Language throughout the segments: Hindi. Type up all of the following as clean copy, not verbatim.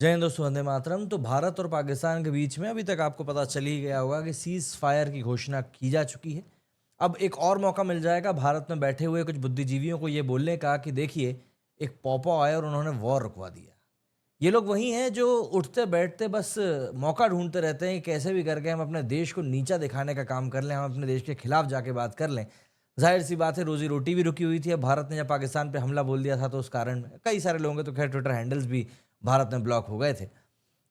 जय हिंद दोस्तों, वंदे मातरम। तो भारत और पाकिस्तान के बीच में अभी तक आपको पता चल ही गया होगा कि सीज फायर की घोषणा की जा चुकी है। अब एक और मौका मिल जाएगा भारत में बैठे हुए कुछ बुद्धिजीवियों को ये बोलने का कि देखिए, एक पॉपो आए और उन्होंने वॉर रुकवा दिया। ये लोग वही हैं जो उठते बैठते बस मौका ढूंढते रहते हैं कि कैसे भी करके हम अपने देश को नीचा दिखाने का काम कर लें, हम अपने देश के खिलाफ जाके बात कर लें। जाहिर सी बात है, रोजी रोटी भी रुकी हुई थी। अब भारत ने जब पाकिस्तान पे हमला बोल दिया था तो उस कारण कई सारे लोगों के तो खैर ट्विटर हैंडल्स भी भारत में ब्लॉक हो गए थे।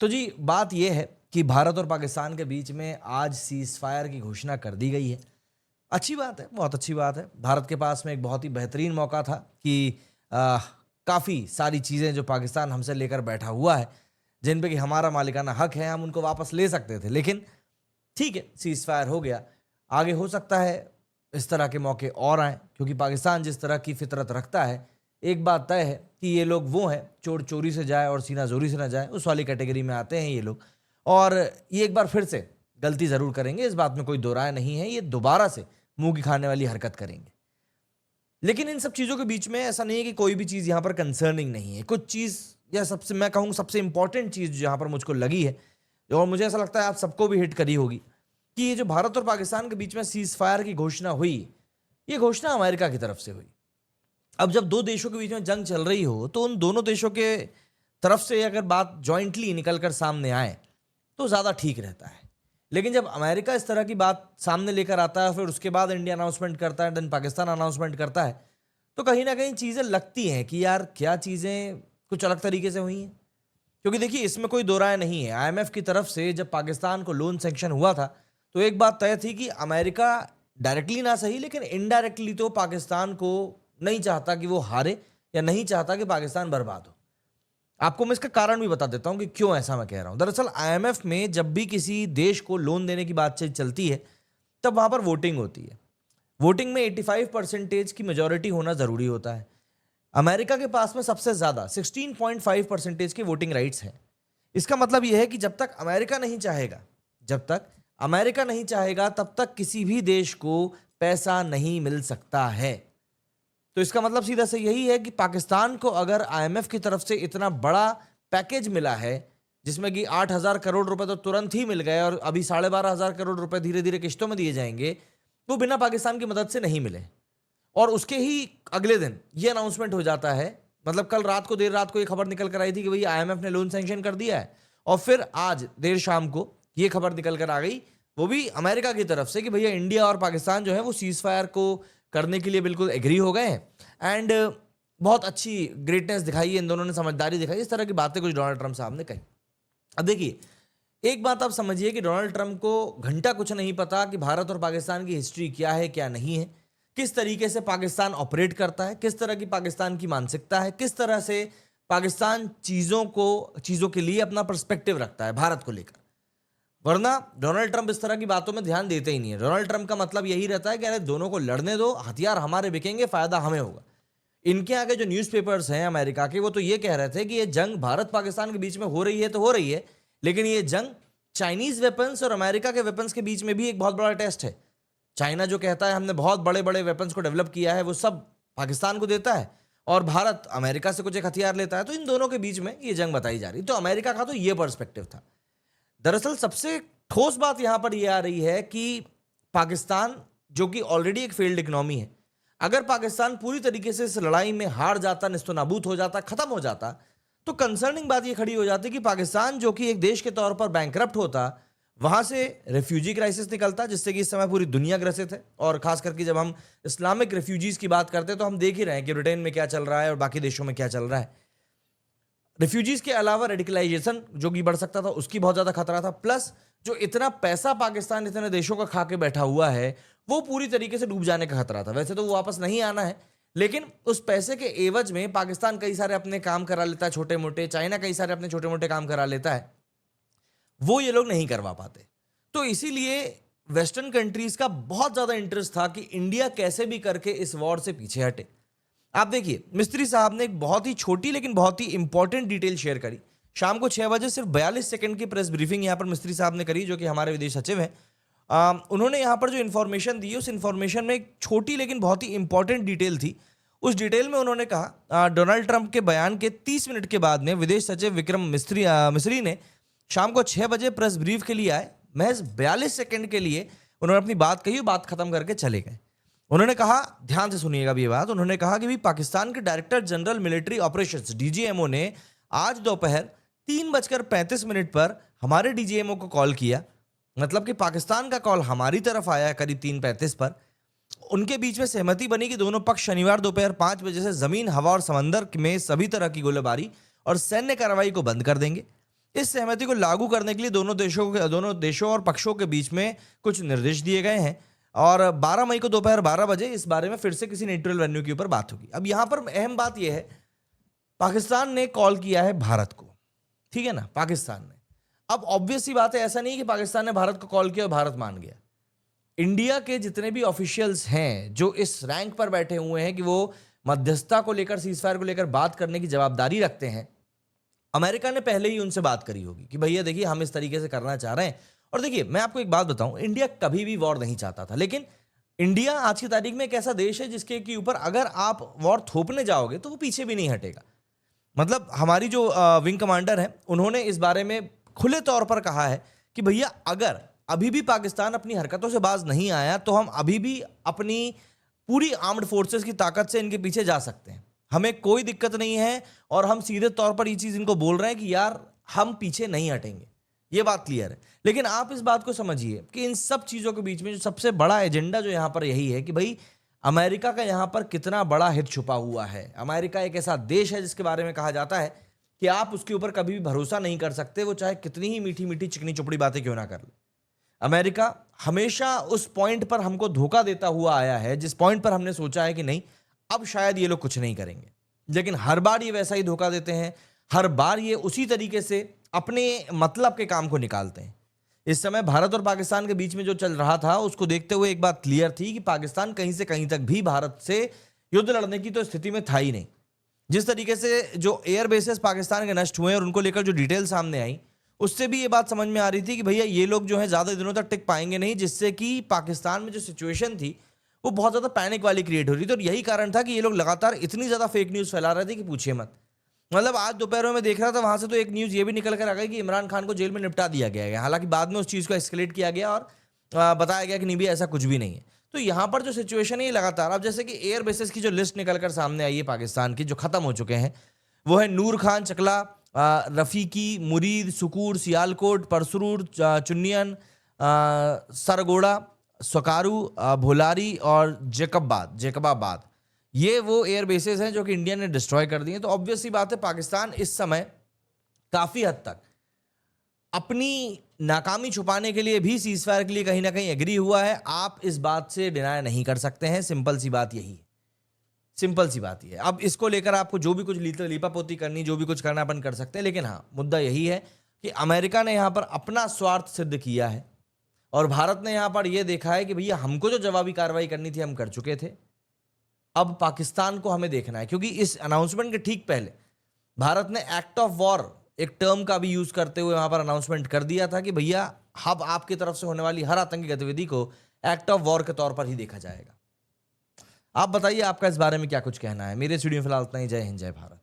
तो जी, बात यह है कि भारत और पाकिस्तान के बीच में आज सीज फायर की घोषणा कर दी गई है। अच्छी बात है, बहुत अच्छी बात है। भारत के पास में एक बहुत ही बेहतरीन मौका था कि काफ़ी सारी चीज़ें जो पाकिस्तान हमसे लेकर बैठा हुआ है, जिन पे कि हमारा मालिकाना हक है, हम उनको वापस ले सकते थे। लेकिन ठीक है, सीज फायर हो गया। आगे हो सकता है इस तरह के मौके और आएँ, क्योंकि पाकिस्तान जिस तरह की फितरत रखता है, एक बात तय है कि ये लोग वो हैं, चोर चोरी से जाए और सीना जोरी से ना जाए, उस वाली कैटेगरी में आते हैं ये लोग। और ये एक बार फिर से गलती ज़रूर करेंगे, इस बात में कोई दो राय नहीं है। ये दोबारा से मुंह की खाने वाली हरकत करेंगे। लेकिन इन सब चीज़ों के बीच में ऐसा नहीं है कि कोई भी चीज़ यहाँ पर कंसर्निंग नहीं है। कुछ चीज़, या सबसे मैं कहूँ सबसे इंपॉर्टेंट चीज़ जो यहाँ पर मुझको लगी है, और मुझे ऐसा लगता है आप सबको भी हिट करी होगी, कि ये जो भारत और पाकिस्तान के बीच में सीज फायर की घोषणा हुई, ये घोषणा अमेरिका की तरफ से हुई। अब जब दो देशों के बीच में जंग चल रही हो, तो उन दोनों देशों के तरफ से अगर बात जॉइंटली निकल कर सामने आए तो ज़्यादा ठीक रहता है। लेकिन जब अमेरिका इस तरह की बात सामने लेकर आता है, फिर उसके बाद इंडिया अनाउंसमेंट करता है, देन पाकिस्तान अनाउंसमेंट करता है, तो कहीं ना कहीं चीज़ें लगती हैं कि यार क्या चीज़ें कुछ अलग तरीके से हुई हैं। क्योंकि देखिए, इसमें कोई दो राय नहीं है। आईएमएफ की तरफ से जब पाकिस्तान को लोन सैंक्शन हुआ था, तो एक बात तय थी कि अमेरिका डायरेक्टली ना सही, लेकिन इनडायरेक्टली तो पाकिस्तान को नहीं चाहता कि वो हारे, या नहीं चाहता कि पाकिस्तान बर्बाद हो। आपको मैं इसका कारण भी बता देता हूं कि क्यों ऐसा मैं कह रहा हूं। दरअसल आईएमएफ में जब भी किसी देश को लोन देने की बातचीत चलती है, तब वहां पर वोटिंग होती है। वोटिंग में 85% की मेजोरिटी होना जरूरी होता है। अमेरिका के पास में सबसे ज्यादा 16.5% की वोटिंग राइट्स हैं। इसका मतलब यह है कि जब तक अमेरिका नहीं चाहेगा, जब तक अमेरिका नहीं चाहेगा, तब तक किसी भी देश को पैसा नहीं मिल सकता है। तो इसका मतलब सीधा से यही है कि पाकिस्तान को अगर आईएमएफ की तरफ से इतना बड़ा पैकेज मिला है, जिसमें कि 8,000 करोड़ रुपए तो तुरंत ही मिल गए और अभी 12,500 करोड़ रुपए धीरे धीरे किश्तों में दिए जाएंगे, तो बिना पाकिस्तान की मदद से नहीं मिले। और उसके ही अगले दिन ये अनाउंसमेंट हो जाता है, मतलब कल रात को, देर रात को ये खबर निकल कर आई थी कि भाई आईएमएफ ने लोन सैंक्शन कर दिया है, और फिर आज देर शाम को ये खबर निकल कर आ गई, वो भी अमेरिका की तरफ से, कि भैया इंडिया और पाकिस्तान जो है वो सीज फायर को करने के लिए बिल्कुल एग्री हो गए हैं। एंड बहुत अच्छी ग्रेटनेस दिखाई है इन दोनों ने, समझदारी दिखाई। इस तरह की बातें कुछ डोनाल्ड ट्रंप साहब ने कही। अब देखिए, एक बात आप समझिए कि डोनाल्ड ट्रंप को घंटा कुछ नहीं पता कि भारत और पाकिस्तान की हिस्ट्री क्या है, क्या नहीं है, किस तरीके से पाकिस्तान ऑपरेट करता है, किस तरह की पाकिस्तान की मानसिकता है, किस तरह से पाकिस्तान चीज़ों के लिए अपना पर्सपेक्टिव रखता है भारत को लेकर। वरना डोनाल्ड ट्रंप इस तरह की बातों में ध्यान देते ही नहीं है। डोनाल्ड ट्रंप का मतलब यही रहता है कि अरे दोनों को लड़ने दो, हथियार हमारे बिकेंगे, फायदा हमें होगा। इनके आगे जो न्यूज़पेपर्स हैं अमेरिका के, वो तो ये कह रहे थे कि ये जंग भारत पाकिस्तान के बीच में हो रही है तो हो रही है, लेकिन ये जंग चाइनीज वेपन्स और अमेरिका के वेपन्स के बीच में भी एक बहुत बड़ा टेस्ट है। चाइना जो कहता है हमने बहुत बड़े बड़े वेपन्स को डेवलप किया है, वो सब पाकिस्तान को देता है, और भारत अमेरिका से कुछ एक हथियार लेता है, तो इन दोनों के बीच में ये जंग बताई जा रही। तो अमेरिका का तो ये पर्सपेक्टिव था। दरअसल सबसे ठोस बात यहां पर यह आ रही है कि पाकिस्तान, जो कि ऑलरेडी एक फेल्ड इकोनॉमी है, अगर पाकिस्तान पूरी तरीके से इस लड़ाई में हार जाता, निस्तनाबूद हो जाता, खत्म हो जाता, तो कंसर्निंग बात यह खड़ी हो जाती कि पाकिस्तान जो कि एक देश के तौर पर बैंकरप्ट होता, वहां से रेफ्यूजी क्राइसिस निकलता, जिससे कि इस समय पूरी दुनिया ग्रसित है। और खास करके जब हम इस्लामिक रेफ्यूजीज की बात करते हैं, तो हम देख ही रहे हैं कि ब्रिटेन में क्या चल रहा है और बाकी देशों में क्या चल रहा है। रिफ्यूजीज के अलावा रेडिकलाइजेशन जो कि बढ़ सकता था, उसकी बहुत ज्यादा खतरा था। प्लस जो इतना पैसा पाकिस्तान इतने देशों का खा के बैठा हुआ है, वो पूरी तरीके से डूब जाने का खतरा था। वैसे तो वो वापस नहीं आना है, लेकिन उस पैसे के एवज में पाकिस्तान कई सारे अपने काम करा लेता है छोटे मोटे, चाइना कई सारे अपने छोटे मोटे काम करा लेता है, वो ये लोग नहीं करवा पाते। तो इसीलिए वेस्टर्न कंट्रीज का बहुत ज्यादा इंटरेस्ट था कि इंडिया कैसे भी करके इस वॉर से पीछे हटे। आप देखिए, मिस्त्री साहब ने एक बहुत ही छोटी लेकिन बहुत ही इंपॉर्टेंट डिटेल शेयर करी। शाम को 6 बजे सिर्फ 42 सेकंड की प्रेस ब्रीफिंग यहाँ पर मिस्त्री साहब ने करी, जो कि हमारे विदेश सचिव हैं। उन्होंने यहाँ पर जो इन्फॉर्मेशन दी, उस इन्फॉर्मेशन में एक छोटी लेकिन बहुत ही इंपॉर्टेंट डिटेल थी। उस डिटेल में उन्होंने कहा डोनाल्ड ट्रंप के बयान के 30 मिनट के बाद में विदेश सचिव विक्रम मिस्री ने शाम को 6 बजे प्रेस ब्रीफ के लिए आए। महज 42 सेकंड के लिए उन्होंने अपनी बात कही, बात खत्म करके चले गए। उन्होंने कहा, ध्यान से सुनिएगा ये बात, उन्होंने कहा कि भी पाकिस्तान के director general military operations DGMO ने आज दोपहर 3:35 पर हमारे डीजीएमओ को कॉल किया। मतलब कि पाकिस्तान का कॉल हमारी तरफ आया करीब 3:35 पर। उनके बीच में सहमति बनी कि दोनों पक्ष शनिवार दोपहर 5 बजे से जमीन, हवा और समंदर में सभी तरह की गोलीबारी और सैन्य कार्रवाई को बंद कर देंगे। इस सहमति को लागू करने के लिए दोनों देशों और पक्षों के बीच में कुछ निर्देश दिए गए हैं और 12 मई को दोपहर 12 बजे इस बारे में फिर से किसी न्यूट्रल वेन्यू के ऊपर बात होगी। अब यहां पर अहम बात यह है, पाकिस्तान ने कॉल किया है भारत को, ठीक है ना, पाकिस्तान ने। अब ऑब्वियस सी बात है, ऐसा नहीं कि पाकिस्तान ने भारत को कॉल किया और भारत मान गया। इंडिया के जितने भी ऑफिशियल्स हैं जो इस रैंक पर बैठे हुए हैं कि वो मध्यस्थता को लेकर, सीजफायर को लेकर बात करने की जवाबदारी रखते हैं, अमेरिका ने पहले ही उनसे बात करी होगी कि भैया देखिए हम इस तरीके से करना चाह रहे हैं। और देखिए मैं आपको एक बात बताऊं, इंडिया कभी भी वॉर नहीं चाहता था, लेकिन इंडिया आज की तारीख में एक ऐसा देश है जिसके के ऊपर अगर आप वॉर थोपने जाओगे तो वो पीछे भी नहीं हटेगा। मतलब हमारी जो विंग कमांडर है, उन्होंने इस बारे में खुले तौर पर कहा है कि भैया अगर अभी भी पाकिस्तान अपनी हरकतों से बाज नहीं आया तो हम अभी भी अपनी पूरी आर्म्ड फोर्सेस की ताकत से इनके पीछे जा सकते हैं, हमें कोई दिक्कत नहीं है। और हम सीधे तौर पर ये चीज इनको बोल रहे हैं कि यार हम पीछे नहीं हटेंगे, ये बात क्लियर है। लेकिन आप इस बात को समझिए कि इन सब चीजों के बीच में जो सबसे बड़ा एजेंडा जो यहां पर यही है कि भाई अमेरिका का यहां पर कितना बड़ा हित छुपा हुआ है। अमेरिका एक ऐसा देश है जिसके बारे में कहा जाता है कि आप उसके ऊपर कभी भी भरोसा नहीं कर सकते, वो चाहे कितनी ही मीठी मीठी चिकनी चुपड़ी बातें क्यों ना कर ले। अमेरिका हमेशा उस पॉइंट पर हमको धोखा देता हुआ आया है जिस पॉइंट पर हमने सोचा है कि नहीं अब शायद ये लोग कुछ नहीं करेंगे, लेकिन हर बार ये वैसा ही धोखा देते हैं। हर बार ये उसी तरीके से अपने मतलब के काम को निकालते हैं। इस समय भारत और पाकिस्तान के बीच में जो चल रहा था उसको देखते हुए एक बात क्लियर थी कि पाकिस्तान कहीं से कहीं तक भी भारत से युद्ध लड़ने की तो स्थिति में था ही नहीं। जिस तरीके से जो एयर बेसेस पाकिस्तान के नष्ट हुए और उनको लेकर जो डिटेल सामने आई, उससे भी ये बात समझ में आ रही थी कि भैया ये लोग जो है ज्यादा दिनों तक टिक पाएंगे नहीं, जिससे कि पाकिस्तान में जो सिचुएशन थी वो बहुत ज्यादा पैनिक वाली क्रिएट हो रही थी। और यही कारण था कि ये लोग लगातार इतनी ज्यादा फेक न्यूज फैला रहे थे कि पूछिए मत। मतलब आज दोपहर में देख रहा था, वहां से तो एक न्यूज ये भी निकल कर आ गई कि इमरान खान को जेल में निपटा दिया गया है। हालांकि बाद में उस चीज को एस्केलेट किया गया और बताया गया कि नहीं भी ऐसा कुछ भी नहीं है। तो यहाँ पर जो सिचुएशन है ये लगातार, अब जैसे कि एयर बेसेस की जो लिस्ट निकल कर सामने आई है पाकिस्तान की जो खत्म हो चुके हैं, वो है नूर खान, चकला, रफीकी, मुरीद, सुकूर, सियालकोट, परसरूर, चुन्नियन, सरगोड़ा, सकारू, भोलारी और जेकबाबाद। ये वो एयर बेसेस हैं जो कि इंडिया ने डिस्ट्रॉय कर दिए। तो ऑब्वियस सी बात है पाकिस्तान इस समय काफी हद तक अपनी नाकामी छुपाने के लिए भी सीजफायर के लिए कहीं ना कहीं एग्री हुआ है। आप इस बात से डिनाई नहीं कर सकते हैं। सिंपल सी बात यही है, सिंपल सी बात यह है। अब इसको लेकर आपको जो भी कुछ लीपापोती करनी, जो भी कुछ करना अपन कर सकते हैं, लेकिन हाँ मुद्दा यही है कि अमेरिका ने यहां पर अपना स्वार्थ सिद्ध किया है और भारत ने यहां पर यह देखा है कि भैया हमको जो जवाबी कार्रवाई करनी थी हम कर चुके थे, अब पाकिस्तान को हमें देखना है। क्योंकि इस अनाउंसमेंट के ठीक पहले भारत ने एक्ट ऑफ वॉर एक टर्म का भी यूज करते हुए वहां पर अनाउंसमेंट कर दिया था कि भैया अब आपकी तरफ से होने वाली हर आतंकी गतिविधि को एक्ट ऑफ वॉर के तौर पर ही देखा जाएगा। आप बताइए आपका इस बारे में क्या कुछ कहना है। मेरे स्टूडियो फिलहाल इतना ही। जय हिंद, जय भारत।